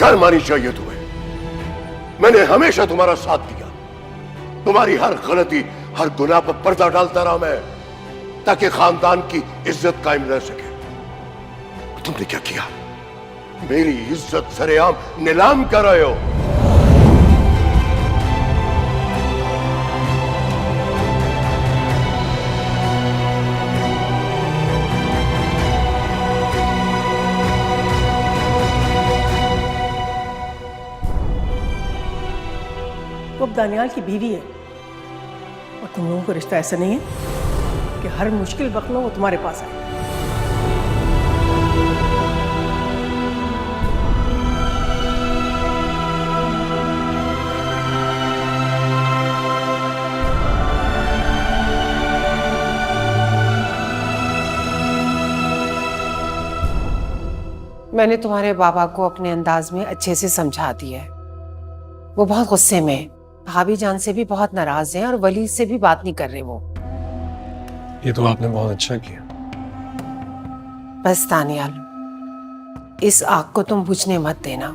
शर्म आनी चाहिए तुम्हें। मैंने हमेशा तुम्हारा साथ दिया, तुम्हारी हर गलती, हर गुनाह पर पर्दा डालता रहा मैं, ताकि खानदान की इज्जत कायम रह सके। तुमने क्या किया? मेरी इज्जत सरेआम नीलाम कर रहे हो। वो अब दानियाल की बीवी है, और तुम लोगों का रिश्ता ऐसा नहीं है कि हर मुश्किल वक्त में वो तुम्हारे पास आए। मैंने तुम्हारे बाबा को अपने अंदाज में अच्छे से समझा दिया है। वो बहुत गुस्से में है, भाभी जान से भी बहुत नाराज हैं और वली से भी बात नहीं कर रहे वो। ये तो आपने बहुत अच्छा किया। बस दानियाल, इस आग को तुम बुझने मत देना।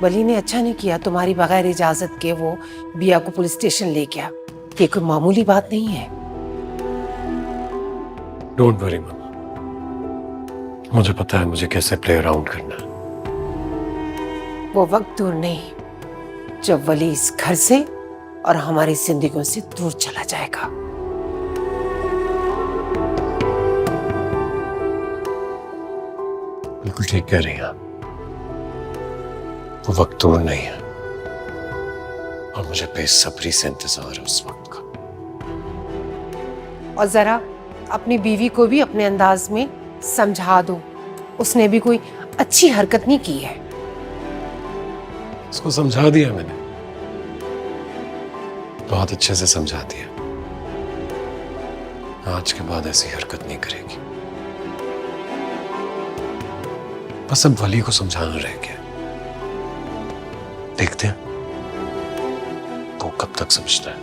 वली ने अच्छा नहीं किया तुम्हारी बगैर इजाजत के वो बिया को पुलिस स्टेशन ले गया। ये कोई मामूली बात नहीं है। डोंट वरी मम्मा, मुझे पता है मुझे कैसे प्ले अराउंड करना है। वो वक्त दूर नहीं जब वली इस घर से और हमारी जिंदगियों से दूर चला जाएगा। बिल्कुल ठीक कह रही हैं आप। वो वक्त दूर नहीं है और मुझे बेसब्री से इंतजार है उस वक्त का। और जरा अपनी बीवी को भी अपने अंदाज में समझा दो, उसने भी कोई अच्छी हरकत नहीं की है। उसको समझा दिया मैंने, बहुत अच्छे से समझा दिया। आज के बाद ऐसी हरकत नहीं करेगी। बस अब वली को समझाना रह गया। देखते हैं वो कब तक समझता है।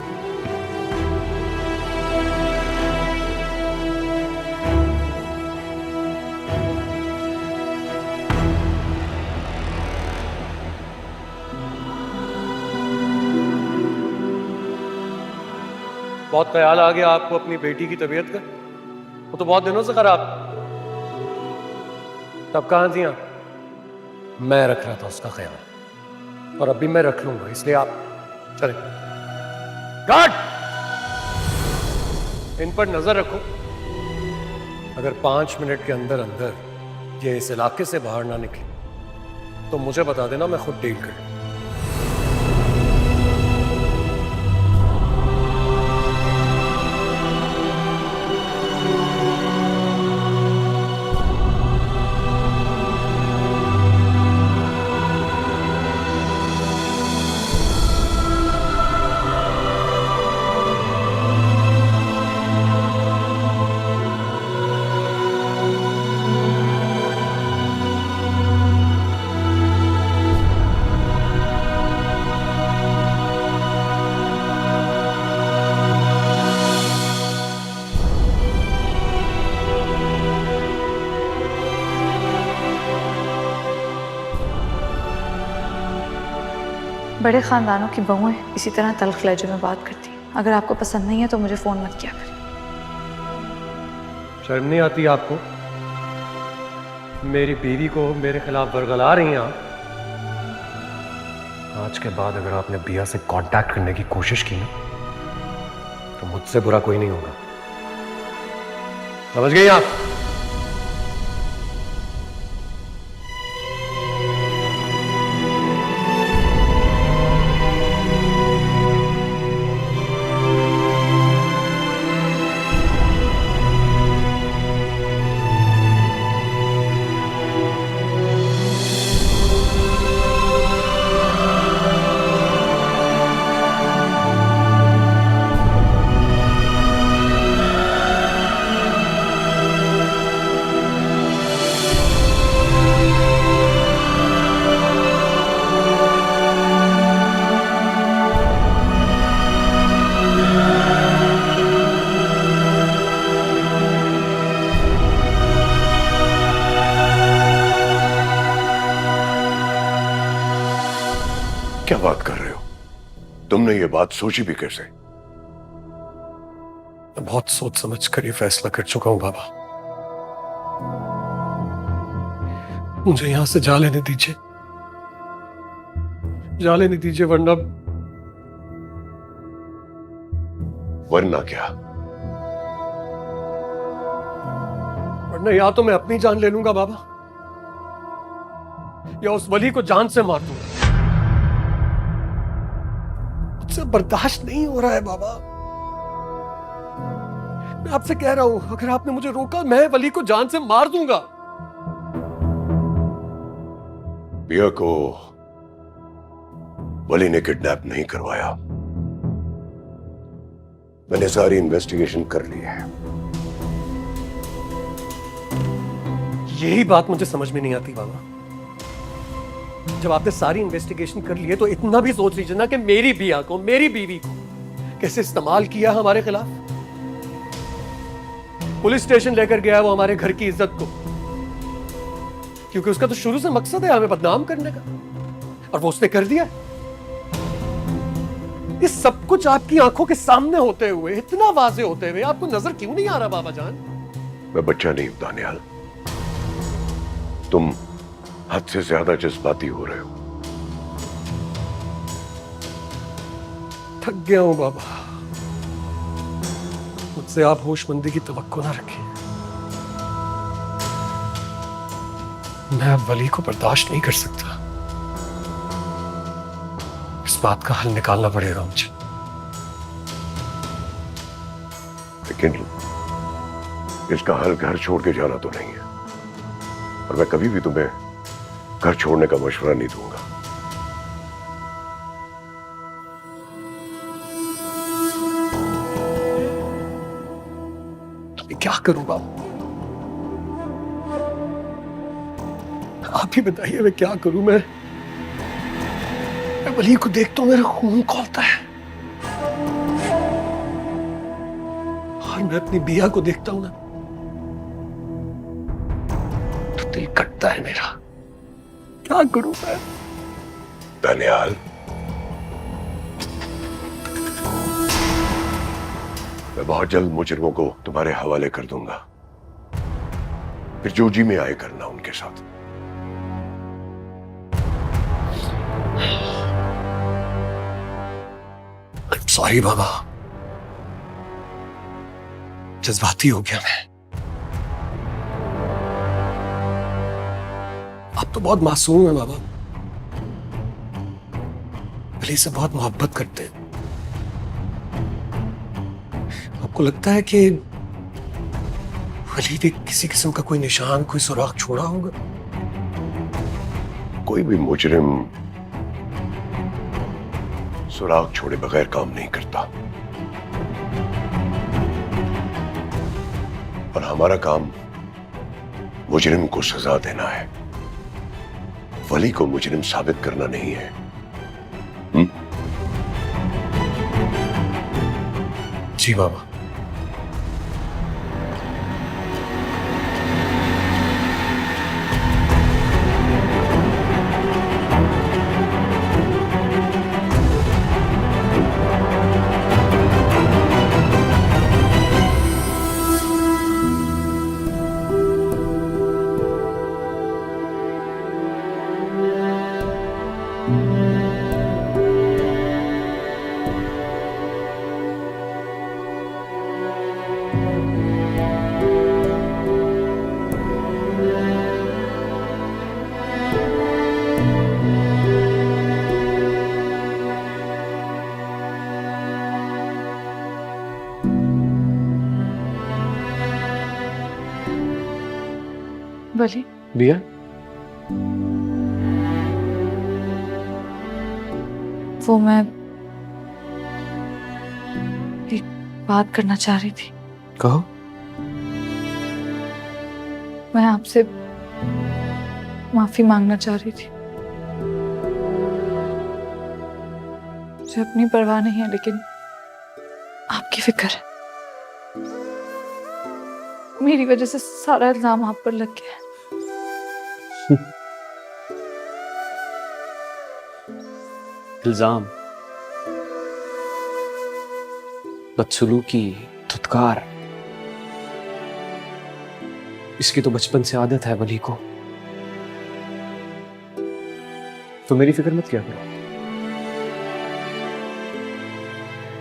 बहुत ख्याल आ गया आपको अपनी बेटी की तबीयत का? वो तो बहुत दिनों से खराब। तब कहां थी आप? मैं रख रहा था उसका ख्याल, और अभी मैं रख लूंगा, इसलिए आप चले। गार्ड, इन पर नजर रखो। अगर 5 मिनट के अंदर अंदर ये इस इलाके से बाहर ना निकले तो मुझे बता देना, मैं खुद डील कर लूंगा। बड़े ख़ानदानों की बहुएं इसी तरह तल्ख़ लहजे में बात करती हैं। अगर आपको पसंद नहीं है तो मुझे फ़ोन मत किया करें। शर्म नहीं आती आपको? मेरी बीवी को मेरे खिलाफ बरगला रही हैं आप। आज के बाद अगर आपने बिया से कांटेक्ट करने की कोशिश की ना तो मुझसे बुरा कोई नहीं होगा, समझ गई आप? क्या बात कर रहे हो? तुमने ये बात सोची भी कैसे? मैं बहुत सोच समझ कर ये फैसला कर चुका हूं बाबा। मुझे यहां से जा लेने दीजिए, जा लेने दीजिए, वरना वरना क्या? वरना या तो मैं अपनी जान ले लूंगा बाबा, या उस वली को जान से मार दूंगा। मुझसे बर्दाश्त नहीं हो रहा है बाबा। मैं आपसे कह रहा हूं, अगर आपने मुझे रोका, मैं वली को जान से मार दूंगा। बिया को वली ने किडनैप नहीं करवाया। मैंने सारी इन्वेस्टिगेशन कर ली है। यही बात मुझे समझ में नहीं आती बाबा। जब आपने सारी इन्वेस्टिगेशन कर ली है तो इतना भी सोच लीजिए ना कि मेरी बिया को, मेरी बीवी को कैसे इस्तेमाल किया हमारे खिलाफ। पुलिस स्टेशन लेकर गया वो हमारे घर की इज्जत को, क्योंकि उसका तो शुरू से मकसद है हमें बदनाम करने का, और वो उसने कर दिया। ये सब कुछ आपकी आंखों के सामने होते हुए, इतना वाज़ेह होते हुए, आपको नजर क्यों नहीं आ रहा बाबा जान? मैं बच्चा नहीं हूं दानियाल। तुम हद से ज्यादा जज्बाती हो रहे हो। थक गया हूं बाबा। मुझसे आप होशमंदी की तवक्को ना रखें। मैं अब वली को बर्दाश्त नहीं कर सकता। इस बात का हल निकालना पड़ेगा मुझे। लेकिन इसका हल घर छोड़ के जाना तो नहीं है, और मैं कभी भी तुम्हें घर छोड़ने का मशवरा नहीं दूंगा। मैं क्या करूं बाबा? आप ही बताइए, मैं क्या करूं? मैं वली को देखता हूं, मेरा खून खौलता है, और मैं अपनी बिया को देखता हूं ना तो दिल कटता है मेरा। क्या करूं मैं? दानियाल, मैं बहुत जल्द मुजरिमों को तुम्हारे हवाले कर दूंगा। फिर जो जी में आए करना उनके साथ। सॉरी बाबा, जज्बाती हो गया मैं। आप तो बहुत मासूम हैं बाबा, वली से बहुत मोहब्बत करते हैं। आपको लगता है कि वली ने किसी किस्म का कोई निशान, कोई सुराग छोड़ा होगा? कोई भी मुजरिम सुराग छोड़े बगैर काम नहीं करता, और हमारा काम मुजरिम को सजा देना है, वली को मुजरिम साबित करना नहीं है। जी बाबा। वली, बिया, वो मैं एक बात करना चाह रही थी। कहो। मैं आपसे माफी मांगना चाह रही थी। मुझे अपनी परवाह नहीं है, लेकिन आपकी फिक्र है। मेरी वजह से सारा इल्जाम आप पर लग गया है। इल्जाम, बदसलूकी, धुतकार, इसकी तो बचपन से आदत है वली को। तो मेरी फिक्र मत किया करो,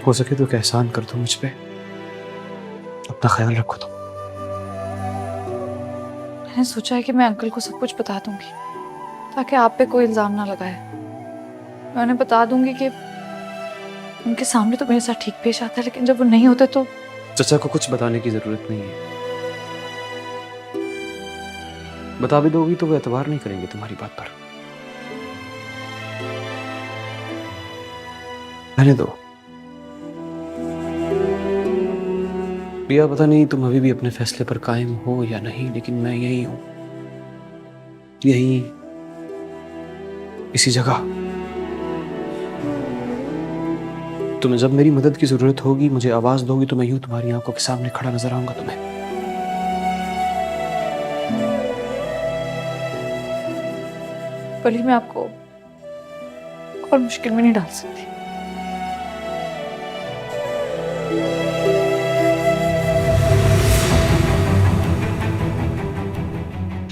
हो सके तो एक एहसान कर दो मुझ पे, अपना ख्याल रखो तुम। मैंने सोचा है कि मैं अंकल को सब कुछ बता दूंगी ताकि आप पे कोई इल्जाम ना लगाए। मैं उन्हें बता दूंगी कि उनके सामने तो मेरे साथ ठीक पेश आता है, लेकिन जब वो नहीं होते तो चचा को कुछ बताने की जरूरत नहीं है। बता भी दोगी तो वो एतबार नहीं करेंगे तुम्हारी बात पर। रहने दो बिया, पता नहीं तुम अभी भी अपने फैसले पर कायम हो या नहीं, लेकिन मैं यही हूं, यही इसी जगह। तुम्हें जब मेरी मदद की जरूरत होगी, मुझे आवाज दोगी तो मैं यूं तुम्हारी आंखों के सामने खड़ा नजर आऊंगा तुम्हें। वली मैं आपको और मुश्किल में नहीं डाल सकती।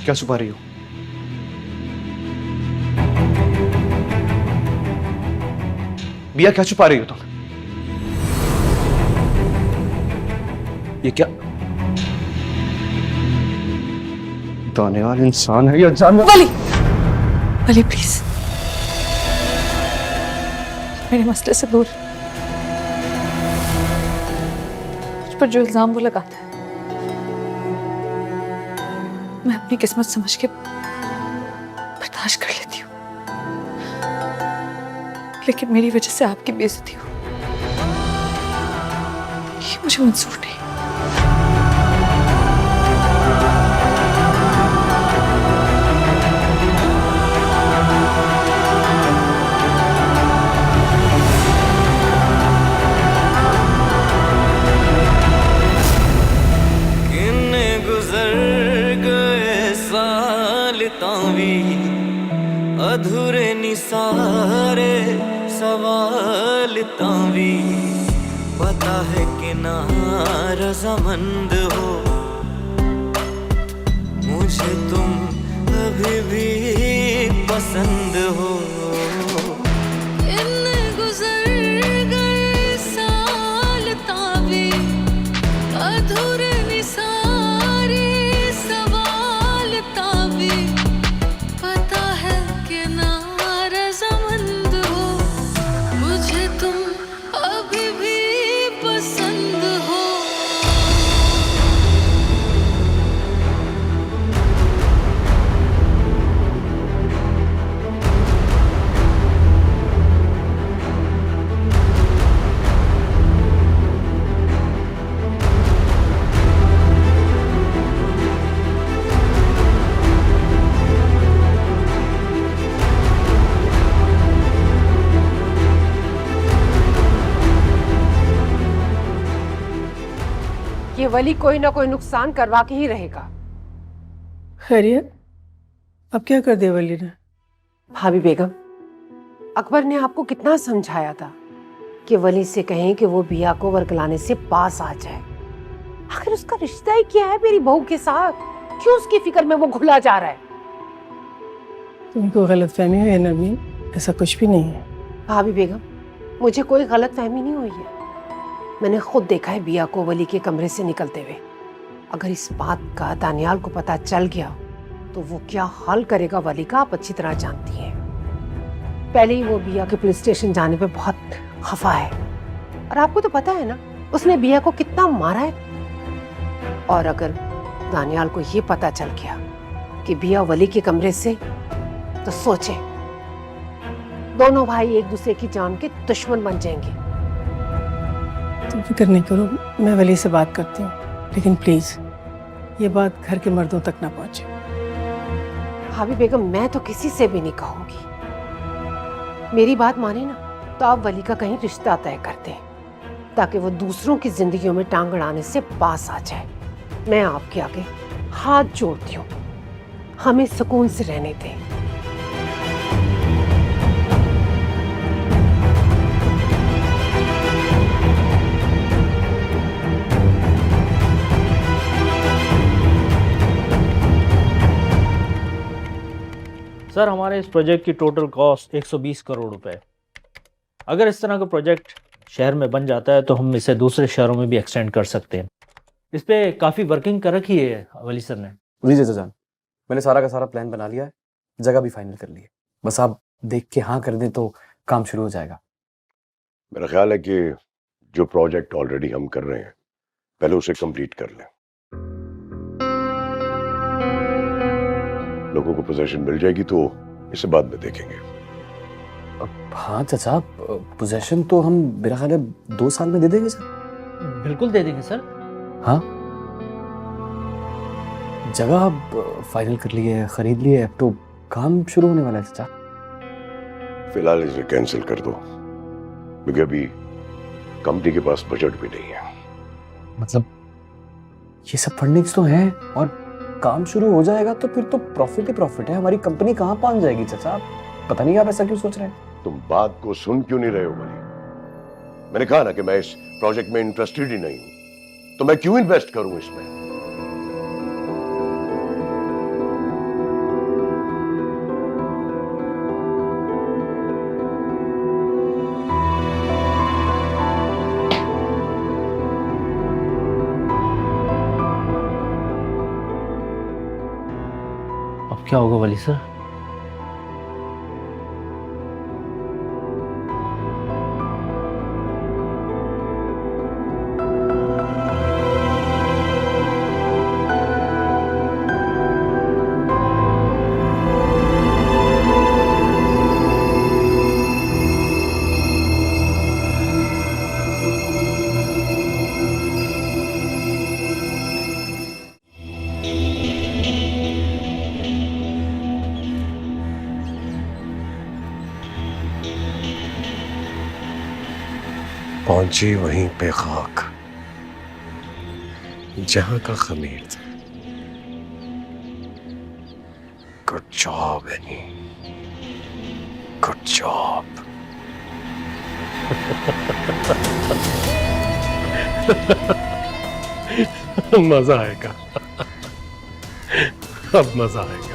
क्या छुपा रही हो? बिया क्या छुपा रही हो तुम? ये क्या दानेवाल इंसान है या जानवर? वली, वली प्लीज मेरे मसले से दूर। मुझ पर जो इल्जाम वो लगाता है मैं अपनी किस्मत समझ के बर्दाश्त कर लेती हूँ, लेकिन मेरी वजह से आपकी बेइज्जती हो ये मुझे मंजूर नहीं। अधूरे निसारे सवाल तावी, पता है कि ना रज़ामंद हो मुझे तुम अभी भी पसंद हो। इन गुजर गए साल तावी, अधूरे निसारे सवाल तावी, पता है कि ना रज़ामंद हो मुझे तुम अभी भी पसंद हो। ये वली कोई ना कोई नुकसान करवा के ही रहेगा। खैरियत, अब क्या कर दिया वली ने? भाभी बेगम, अकबर ने आपको कितना समझाया था कि वली से कहें कि वो बिया को वर्गलाने से पास आ जाए। आखिर उसका रिश्ता ही क्या है मेरी बहू के साथ? क्यों उसकी फिक्र में वो घुला जा रहा है? तुमको गलतफहमी हुई है नरमीन, ऐसा कुछ भी नहीं है। भाभी बेगम, मुझे कोई गलतफहमी नहीं हुई है। मैंने खुद देखा है बिया को वली के कमरे से निकलते हुए। अगर इस बात का दानियाल को पता चल गया तो वो क्या हाल करेगा वली का आप अच्छी तरह जानती हैं। पहले ही वो बिया के पुलिस स्टेशन जाने पे बहुत खफा है, और आपको तो पता है ना उसने बिया को कितना मारा है। और अगर दानियाल को ये पता चल गया कि बिया वली के कमरे से, तो सोचे दोनों भाई एक दूसरे की जान के दुश्मन बन जाएंगे। तुम फिक्र नहीं करो, मैं वली से बात करती हूँ, लेकिन प्लीज ये बात घर के मर्दों तक ना पहुंचे। भाभी बेगम, मैं तो किसी से भी नहीं कहूंगी। मेरी बात माने ना तो आप वली का कहीं रिश्ता तय कर दें, ताकि वो दूसरों की जिंदगियों में टांग अड़ाने से पास आ जाए। मैं आपके आगे हाथ जोड़ती हूँ, हमें सुकून से रहने दें। सर हमारे इस प्रोजेक्ट की टोटल कॉस्ट 120 करोड़ रुपए है। अगर इस तरह का प्रोजेक्ट शहर में बन जाता है तो हम इसे दूसरे शहरों में भी एक्सटेंड कर सकते हैं। इस पे काफ़ी वर्किंग कर रखी है वली सर ने। लीजिए चाचा, मैंने सारा का सारा प्लान बना लिया है, जगह भी फाइनल कर ली है। बस आप देख के हाँ कर दें तो काम शुरू हो जाएगा। मेरा ख्याल है कि जो प्रोजेक्ट ऑलरेडी हम कर रहे हैं पहले उसे कंप्लीट कर लें। लोगों को पोजीशन मिल जाएगी तो इसे बाद में देखेंगे। हाँ चाचा, पोजेशन तो हम मेरा ख्याल है 2 साल में दे देंगे सर। बिल्कुल दे देंगे सर। हाँ, जगह अब फाइनल कर ली है, खरीद ली है, अब तो काम शुरू होने वाला है चाचा। फिलहाल इसे कैंसिल कर दो क्योंकि अभी कंपनी के पास बजट भी नहीं है। मतलब ये सब फंडिंग्स तो हैं और काम शुरू हो जाएगा तो फिर तो प्रॉफिट ही प्रॉफिट है। हमारी कंपनी कहाँ पहुंच जाएगी चाचा? पता नहीं आप ऐसा क्यों सोच रहे हैं। तुम बात को सुन क्यों नहीं रहे हो वली? मैंने कहा ना कि मैं इस प्रोजेक्ट में इंटरेस्टेड ही नहीं हूं, तो मैं क्यों इन्वेस्ट करूं इसमें? अब क्या होगा वली सर? पहुंची वहीं पे खाक जहां का खमीर था। Good job any, good job. मजा आएगा, अब मजा आएगा।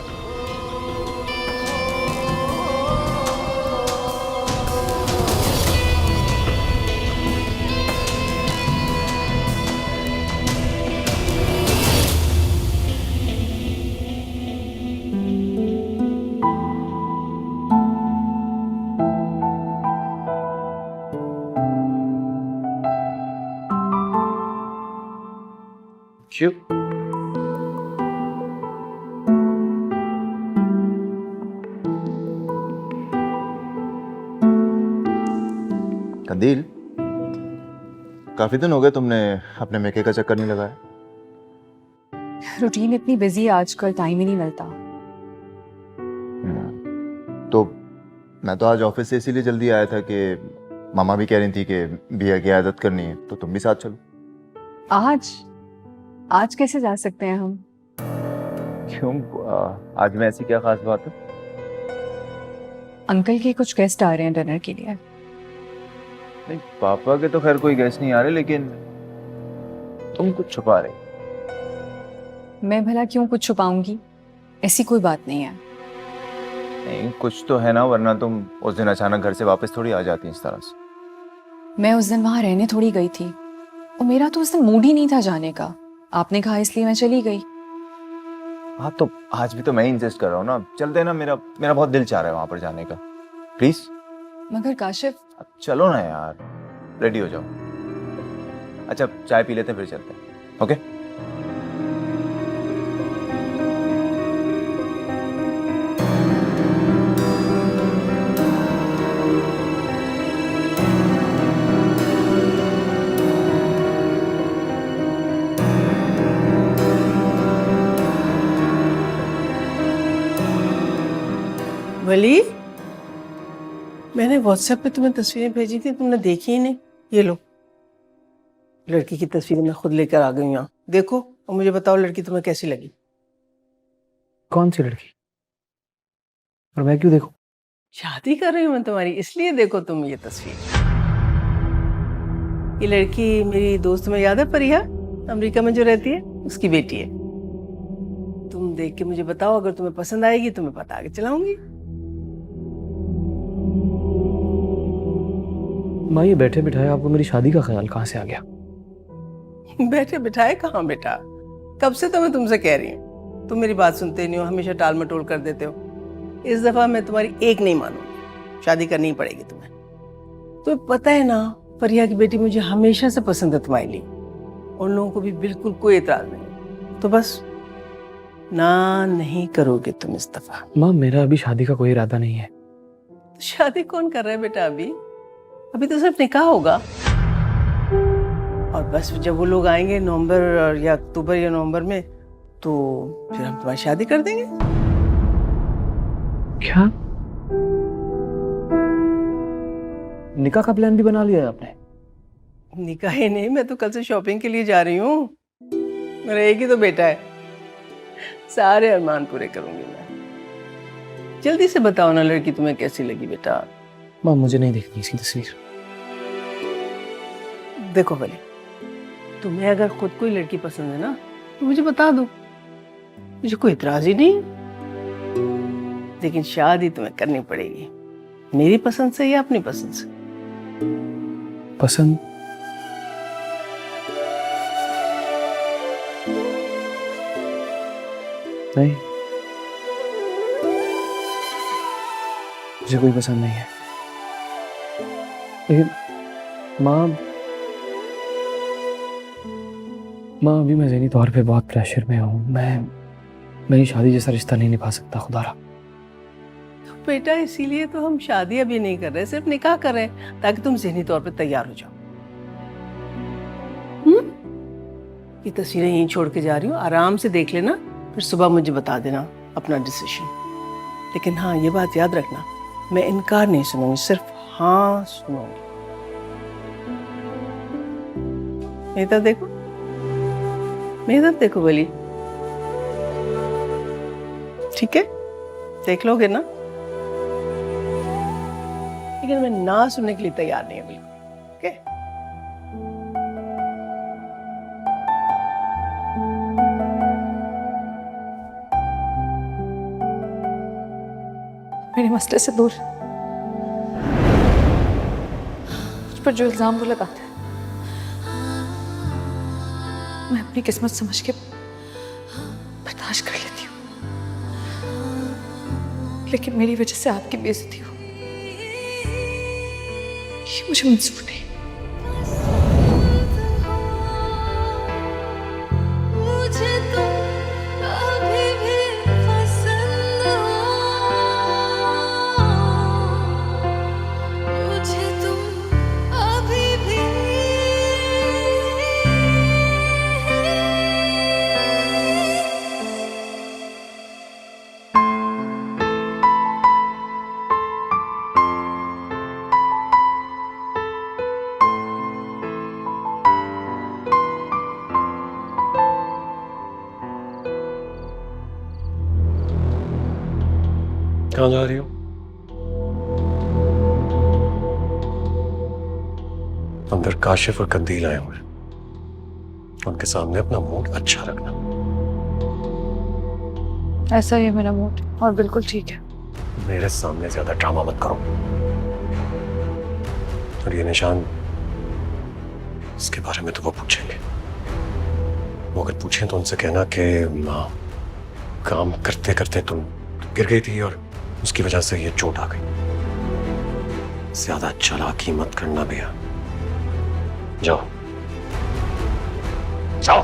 क्यों? कंदील, काफी दिन हो गए तुमने अपने मेके का चक्कर नहीं लगाया। रूटीन इतनी बिजी है आजकल, टाइम ही नहीं मिलता। तो मैं तो आज ऑफिस से इसीलिए जल्दी आया था कि मामा भी कह रही थी कि बिया की आदत करनी है, तो तुम भी साथ चलो। आज कैसे जा सकते हैं हम? क्यों, आज में ऐसी क्या खास बात है? अंकल के कुछ गेस्ट आ रहे हैं डिनर के लिए। नहीं, पापा के तो खैर कोई गेस्ट नहीं आ रहे, लेकिन तुम कुछ छुपा रही। मैं भला क्यों कुछ छुपाऊंगी? ऐसी कोई बात नहीं है। नहीं, कुछ तो है ना, वरना तुम उस दिन अचानक घर से वापस थोड़ी आ जाती इस तरह से। मैं उस दिन वहां रहने थोड़ी गई थी और मेरा तो उस दिन मूड ही नहीं था जाने का। आपने कहा इसलिए मैं चली गई। हाँ, तो आज भी तो मैं ही इंसिस्ट कर रहा हूँ ना, चलते ना। मेरा बहुत दिल चाह रहा है वहां पर जाने का। प्लीज। मगर काशिफ, चलो ना यार, रेडी हो जाओ। अच्छा, चाय पी लेते हैं फिर चलते हैं। ओके? वली, मैंने व्हाट्सएप पे तुम्हें तस्वीरें भेजी थी, तुमने देखी ही नहीं। ये लो, लड़की की तस्वीरें मैं खुद लेकर आ गई हूँ यहाँ। देखो और मुझे बताओ लड़की तुम्हें कैसी लगी। कौन सी लड़की? और मैं क्यों देखूं? शादी कर रही हूँ मैं तुम्हारी, इसलिए देखो तुम ये तस्वीर। ये लड़की मेरी दोस्त में याद है, परिया, अमेरिका में जो रहती है, उसकी बेटी है। तुम देख के मुझे बताओ, अगर तुम्हें पसंद आएगी तो मैं पता आगे चलाऊंगी। माँ ये बैठे बिठाए आपको मेरी शादी का ख्याल कहाँ से आ गया? बैठे बिठाए कहाँ बेटा, कब से तो मैं तुमसे कह रही हूँ, तुम मेरी बात सुनते नहीं हो, हमेशा टाल मटोल कर देते हो। इस दफा मैं तुम्हारी एक नहीं मानूंगी, शादी करनी ही पड़ेगी तुम्हें। तुम्हें पता है ना, परिया की बेटी मुझे हमेशा से पसंद है तुम्हारे लिए, उन लोगों को भी बिल्कुल कोई एतराज नहीं। तो बस ना नहीं करोगे तुम इस दफा। माँ मेरा अभी शादी का कोई इरादा नहीं है। तो शादी कौन कर रहा है बेटा? अभी तो सिर्फ निकाह होगा, और बस जब वो लोग आएंगे नवंबर या अक्टूबर या नवंबर में, तो फिर हम तुम्हारी शादी कर देंगे। क्या निकाह का प्लान भी बना लिया है आपने? निकाह ही नहीं, मैं तो कल से शॉपिंग के लिए जा रही हूँ। मेरा एक ही तो बेटा है, सारे अरमान पूरे करूंगी मैं। जल्दी से बताओ ना लड़की तुम्हें कैसी लगी बेटा? माँ मुझे नहीं देखनी इसकी तस्वीर। देखो भले, तुम्हें अगर खुद कोई लड़की पसंद है ना तो मुझे बता दो, मुझे कोई इतराज ही नहीं। लेकिन शादी तुम्हें करनी पड़ेगी, मेरी पसंद से या अपनी पसंद से? पसंद? नहीं, मुझे कोई पसंद नहीं है। लेकिन माँ अभी मैं ज़हनी तौर पे बहुत प्रेशर में हूँ। मैं ये शादी जैसा रिश्ता नहीं निभा सकता खुदारा। तो बेटा इसीलिए तो हम शादी अभी नहीं कर रहे, सिर्फ निकाह कर रहे हैं, ताकि तुम ज़हनी तौर पे तैयार हो जाओ। ये तस्वीरें यहीं छोड़ के जा रही हूँ, आराम से देख लेना, फिर सुबह मुझे बता देना अपना डिसीजन। लेकिन हाँ, ये बात याद रखना, मैं इनकार नहीं सुनूंगी, सिर्फ हाँ सुनूंगी। मेरी तरफ देखो, मेरी तरफ देखो बली, ठीक है? देख लोगे ना? लेकिन मैं ना सुनने के लिए तैयार नहीं है बिल्कुल, ओके? मेरे मसले से दूर, मुझ पर जो इल्जाम वो लगाता है, मैं अपनी किस्मत समझ के बर्दाश्त कर लेती हूँ, लेकिन मेरी वजह से आपकी बेइज्जती हो, ये मुझे मंजूर नहीं। मुझे तुम अभी भी पसंद हो, मुझे तुम अभी भी कहाँ जा रही हो? अंदर काशिफ और कंदील आए हुए, उनके सामने अपना मूड अच्छा रखना। ऐसा ही है मेरा मूड, और बिल्कुल ठीक है। मेरे सामने ज्यादा ड्रामा मत करो। और ये निशान, इसके बारे में तो वो पूछेंगे। वो अगर पूछें तो उनसे कहना कि काम करते करते तुम गिर गई थी और उसकी वजह से ये चोट आ गई। ज्यादा चालाकी मत करना भैया। जाओ जाओ।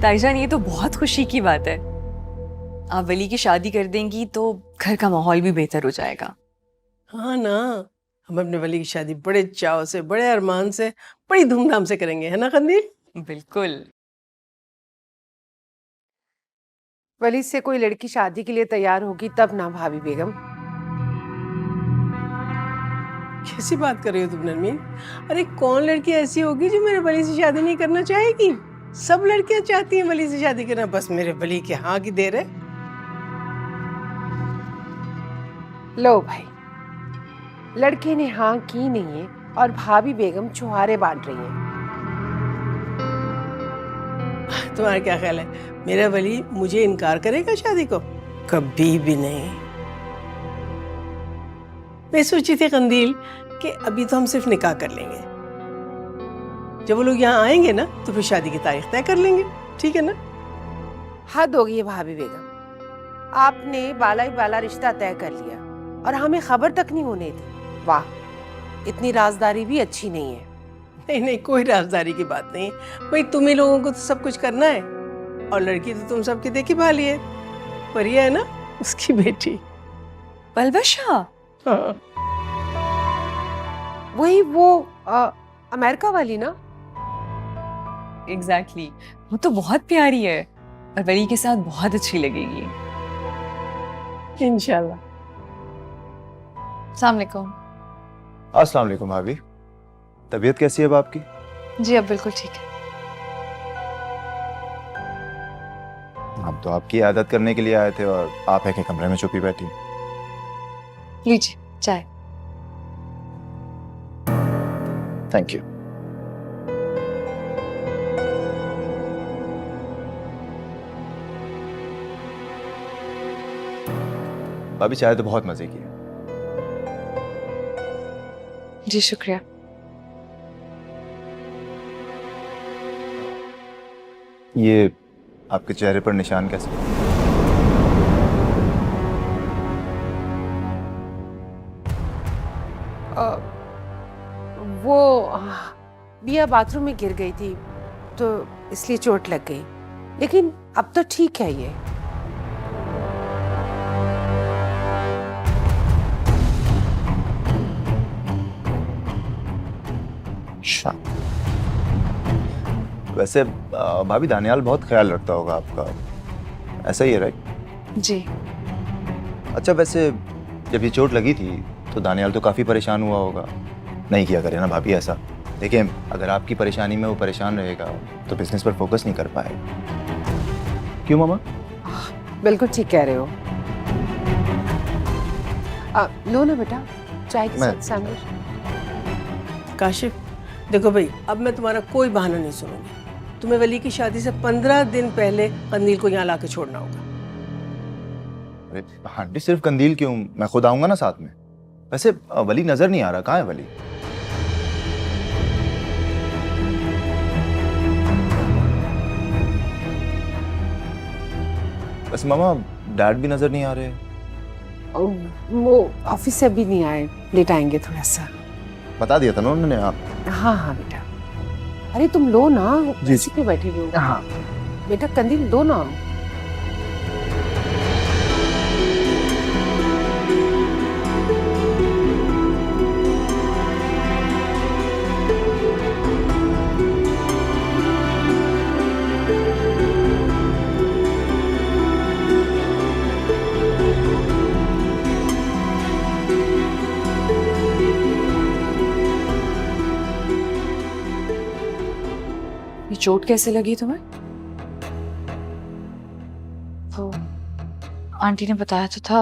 ताईजान ये तो बहुत खुशी की बात है, आप वली की शादी कर देंगी तो घर का माहौल भी बेहतर हो जाएगा। हाँ ना, हम अपने वली की शादी बड़े चाव से, बड़े अरमान से, बड़ी धूमधाम से करेंगे, है ना कंदील? बिल्कुल। वली से कोई लड़की शादी के लिए तैयार होगी तब ना भाभी बेगम। कैसी बात कर रही हो तुम नरमीन? अरे कौन लड़की ऐसी होगी जो मेरे वली से शादी नहीं करना चाहेगी? सब लड़कियां चाहती हैं वली से शादी करना, बस मेरे वली के हाँ की देर है। लो भाई, लड़के ने हाँ की नहीं है और भाभी बेगम छुहारे बांट रही हैं। तुम्हारा क्या ख्याल है, मेरा वली मुझे इनकार करेगा शादी को? कभी भी नहीं। मैं सोची थी कंदील कि अभी तो हम सिर्फ निकाह कर लेंगे, जब वो लोग यहाँ आएंगे ना तो फिर शादी की तारीख तय कर लेंगे, ठीक है ना? हद हो गई है भाभी बेगम, आपने बाला ही बाला रिश्ता तय कर लिया और हमें खबर तक नहीं होने दी। वाह, इतनी राजदारी भी अच्छी नहीं है। नहीं नहीं, कोई राजदारी की बात नहीं। भाई तुम्ही लोगों को तो सब कुछ करना है, और लड़की तो तुम सबकी देखी भाली है, परिया है ना उसकी बेटी। पलवशा, हाँ। वही वो अमेरिका वाली ना? एग्जैक्टली वो तो बहुत प्यारी है और वली के साथ बहुत अच्छी लगेगी। इंशाल्लाह। अस्सलाम वालेकुम। अस्सलाम वालेकुम भाभी, तबीयत कैसी है अब आपकी? जी अब बिल्कुल ठीक है। हम तो आपकी आदत करने के लिए आए थे और आप है कि कमरे में छुपी बैठी। लीजिए चाय। Thank you. भाभी चाय तो बहुत मजे की है। जी शुक्रिया। ये आपके चेहरे पर निशान कैसे? वो बिया बाथरूम में गिर गई थी तो इसलिए चोट लग गई, लेकिन अब तो ठीक है ये। अच्छा, वैसे भाभी दानियाल बहुत ख्याल रखता होगा आपका, ऐसा ही है राइट? जी अच्छा, वैसे जब ये चोट लगी थी तो दानियाल तो काफ़ी परेशान हुआ होगा। नहीं किया करे ना भाभी ऐसा। देखिए, अगर आपकी परेशानी में वो परेशान रहेगा तो बिजनेस पर फोकस नहीं कर पाएगा। क्यों मामा? बिल्कुल ठीक कह रहे हो। लो ना बेटा, चाय के मैं- साथ सैंडविच। काशिफ देखो भाई, अब मैं तुम्हारा कोई बहाना नहीं सुनूंगी। तुम्हें वली की शादी से 15 दिन पहले कंदील को यहाँ लाके छोड़ना होगा। अरे आंटी, सिर्फ कंदील क्यों, मैं खुद आऊंगा ना साथ में। वैसे वली नजर नहीं आ रहा, कहाँ है वली? वैसे मामा डैड भी नजर नहीं आ रहे। वो ऑफिस से अभी नहीं आए, लेट आएंगे थोड़ा सा। बता दिया था ना उन्होंने आप। हाँ हाँ बेटा, अरे तुम लो ना, जी। इसी पे बैठे हो। हाँ। बेटा कंदील दो ना। ये चोट कैसे लगी तुम्हें? वो आंटी ने बताया तो था,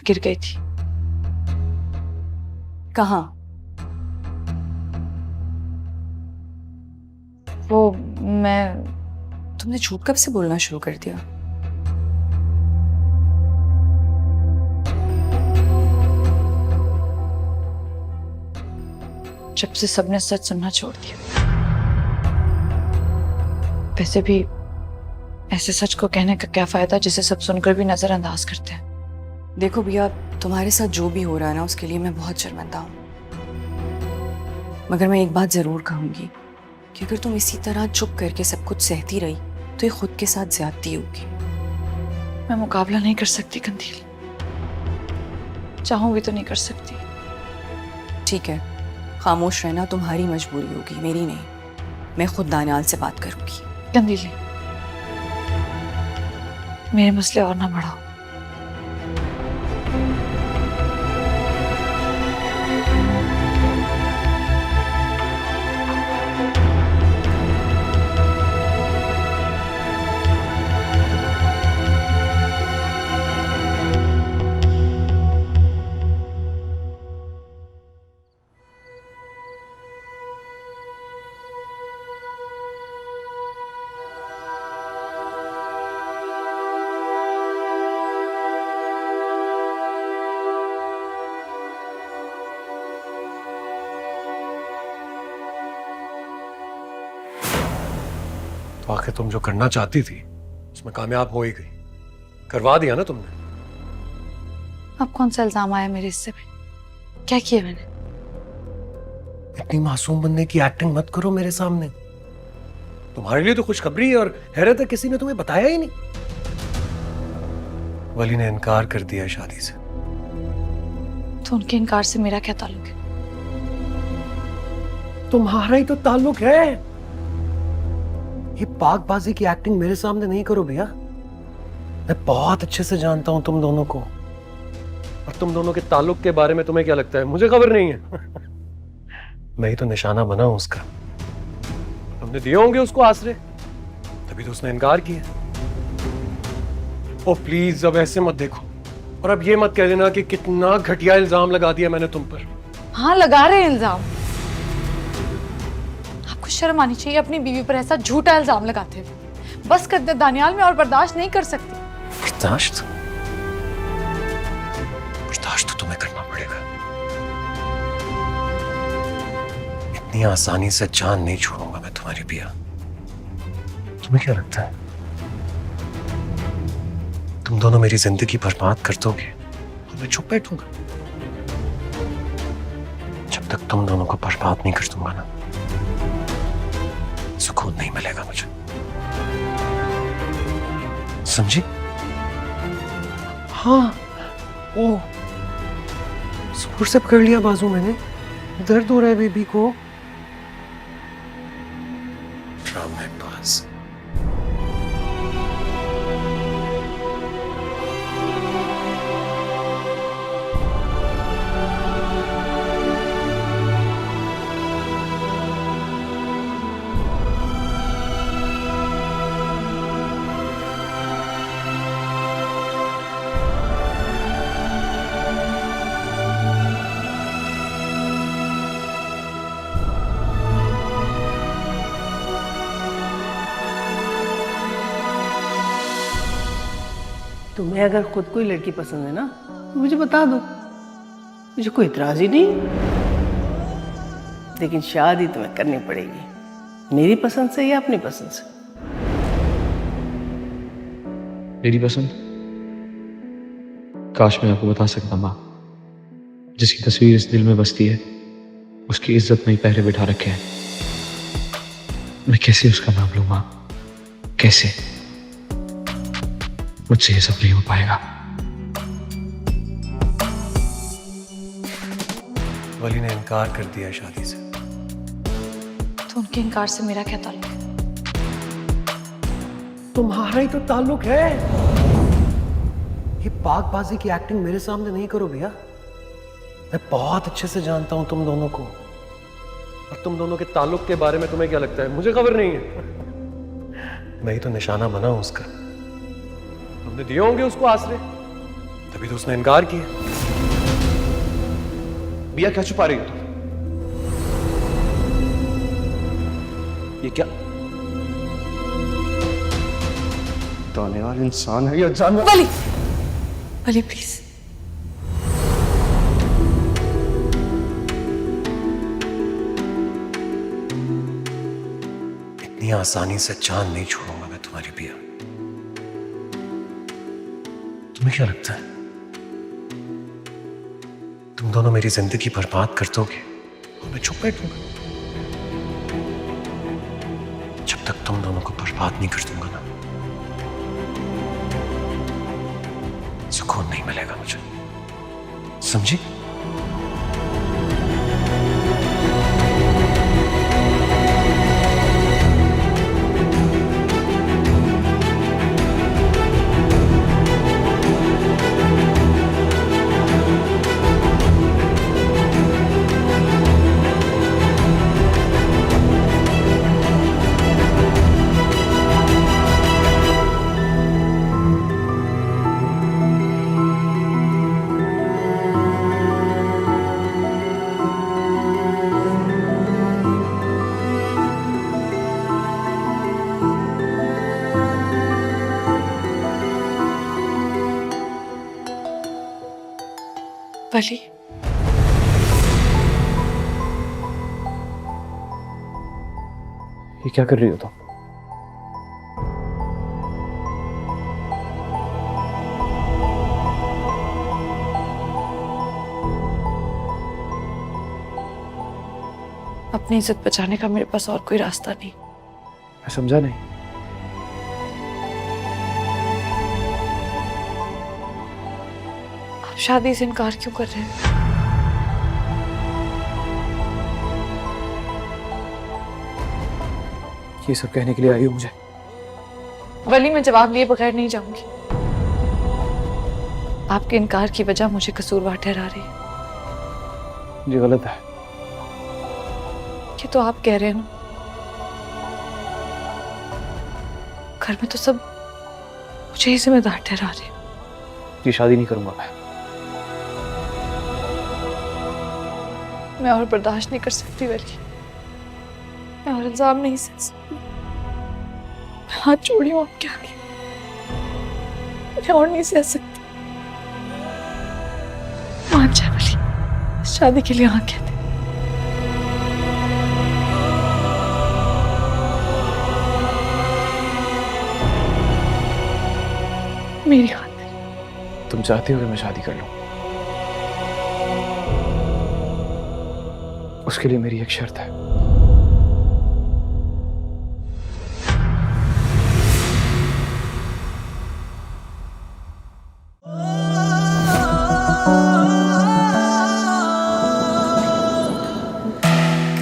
गिर गई थी। कहाँ? वो मैं तुमने झूठ कब से बोलना शुरू कर दिया? जब से सबने सच सुनना छोड़ दिया। वैसे भी ऐसे सच को कहने का क्या फायदा जिसे सब सुनकर भी नजरअंदाज करते हैं। देखो भैया, तुम्हारे साथ जो भी हो रहा है ना, उसके लिए मैं बहुत शर्मिंदा हूँ। मगर मैं एक बात जरूर कहूंगी कि अगर तुम इसी तरह चुप करके सब कुछ सहती रही तो ये खुद के साथ ज्यादती होगी। मैं मुकाबला नहीं कर सकती कंदील, चाहूं भी तो नहीं कर सकती। ठीक है, खामोश रहना तुम्हारी मजबूरी होगी, मेरी नहीं। मैं खुद दानियाल से बात करूंगी। कंदील, मेरे मसले और ना बढ़ाओ। तो आखिर तुम जो करना चाहती थी उसमें कामयाब हो ही गई, करवा दिया ना तुमने। अब कौन सा इल्जाम आया मेरे हिस्से में? क्या किया मैंने? इतनी मासूम बनने की एक्टिंग मत करो मेरे सामने। तुम्हारे लिए तो खुशखबरी और हैरत है, किसी ने तुम्हें बताया ही नहीं। वली ने इनकार कर दिया है शादी से। तो उनके इनकार से मेरा क्या ताल्लुक है? तुम्हारा ही तो ताल्लुक है। ये पाकबाजी की एक्टिंग मेरे सामने नहीं करो भैया। मैं बहुत अच्छे से जानता हूं तुम दोनों को, और तुम दोनों के ताल्लुक के बारे में तुम्हें क्या लगता है? मुझे खबर नहीं है। मैं ही तो निशाना बना हूं उसका। तुमने दिए होंगे उसको आसरे, तभी तो उसने इनकार किया। ओ प्लीज अब ऐसे मत देखो, और अब ये मत कह देना कि कितना घटिया इल्जाम लगा दिया मैंने तुम पर। हाँ, लगा रहे हैं इल्जाम। आपको शर्म आनी चाहिए अपनी बीवी पर ऐसा झूठा इल्जाम लगाते हुए। बस कर दे दानियाल, मैं और बर्दाश्त नहीं कर सकती। बर्दाश्त तो तुम्हें करना पड़ेगा। इतनी आसानी से जान नहीं छोड़ूंगा मैं तुम्हारी पिया। तुम्हें क्या लगता है तुम दोनों मेरी जिंदगी बर्बाद कर दोगे और मैं चुप बैठूंगा? जब तक तुम दोनों को बर्बाद नहीं कर दूंगा ना, सुकून नहीं मिलेगा मुझे, समझी? हाँ, ओ जोर से पकड़ लिया बाजू मैंने, दर्द हो रहा है बेबी को। ड्रामेबाज। तुम्हें अगर खुद कोई लड़की पसंद है ना तो मुझे बता दो, मुझे कोई इतराज ही नहीं। लेकिन शादी तुम्हें करनी पड़ेगी, मेरी पसंद से या अपनी पसंद से। मेरी पसंद? काश मैं आपको बता सकता माँ। जिसकी तस्वीर इस दिल में बसती है उसकी इज्जत में ही पहरे बिठा रखे हैं। मैं कैसे उसका नाम लूं माँ? कैसे? मुझसे ये सब नहीं हो पाएगा। वली ने इनकार कर दिया शादी से। तो उनके इनकार से मेरा क्या ताल्लुक है? तुम्हारा ही तो ताल्लुक है। ये पाकबाजी की एक्टिंग मेरे सामने नहीं करो भैया। मैं बहुत अच्छे से जानता हूं तुम दोनों को, और तुम दोनों के ताल्लुक के बारे में तुम्हें क्या लगता है? मुझे खबर नहीं है। मैं ही तो निशाना बना हूं उसका। तुमने दिए होंगे उसको आसरे, तभी तो उसने इनकार किया। बिया क्या छुपा रही हो तुम? ये क्या दानियाल इंसान है या जानवर? वली, वली प्लीज। इतनी आसानी से जान नहीं छोड़ूंगा मैं तुम्हारी पिया। तुम्हें क्या लगता है तुम दोनों मेरी जिंदगी बर्बाद कर दोगे और मैं चुप बैठूंगा? जब तक तुम दोनों को बर्बाद नहीं कर दूंगा ना, सुकून नहीं मिलेगा मुझे, समझी? वली, ये क्या कर रही हो तुम? अपनी इज्जत बचाने का मेरे पास और कोई रास्ता नहीं। मैं समझा नहीं। आप शादी से इनकार क्यों कर रहे हैं? ये सब कहने के लिए आई हो मुझे? वली, मैं जवाब लिए बगैर नहीं जाऊंगी। आपके इनकार की वजह मुझे कसूरवार ठहरा रही है। ये गलत है। ये तो आप कह रहे हैं ना। घर में तो सब मुझे ही जिम्मेदार ठहरा रहे हैं। ये शादी नहीं करूंगा मैं और बर्दाश्त नहीं कर सकती वली। मैं और इल्जाम नहीं सह सकती। मैं हाथ जोड़ी हूँ आपके आगे। मैं और नहीं सह सकती। मान जाए वली, शादी के लिए हाँ कहते। मेरी खातिर। तुम चाहती हो कि मैं शादी कर लूं? उसके लिए मेरी एक शर्त है।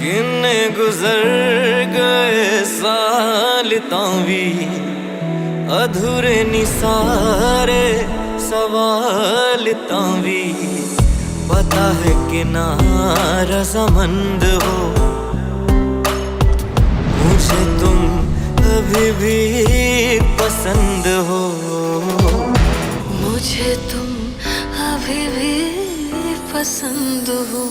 किन्ने गुजर गए साल तावी अधूरे निसारे सवाल तावी पता है कि ना रज़ामंद हो मुझे तुम अभी भी पसंद हो मुझे तुम अभी भी पसंद हो।